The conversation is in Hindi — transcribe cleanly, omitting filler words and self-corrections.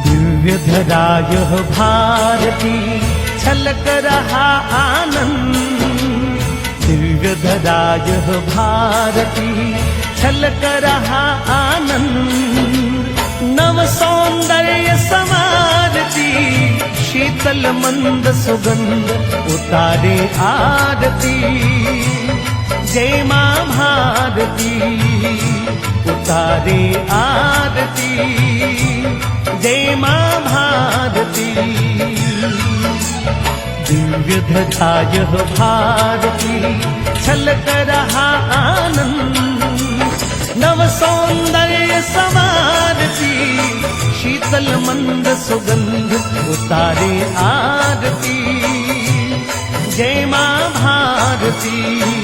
दिव्यधराय भारती छलक रहा आनंद, दिव्यधराय भारती छलक रहा आनंद। नव सौंदर्य समारती शीतल मंद सुगंध उतारे आरती। जय मां भारती उतारे आरती, जय मां भारती। दिव्यधराय भारती छलक रहा आनंद, नव सौंदर्य समारती शीतल मंद सुगंध उतारे आरती। जय मां भारती।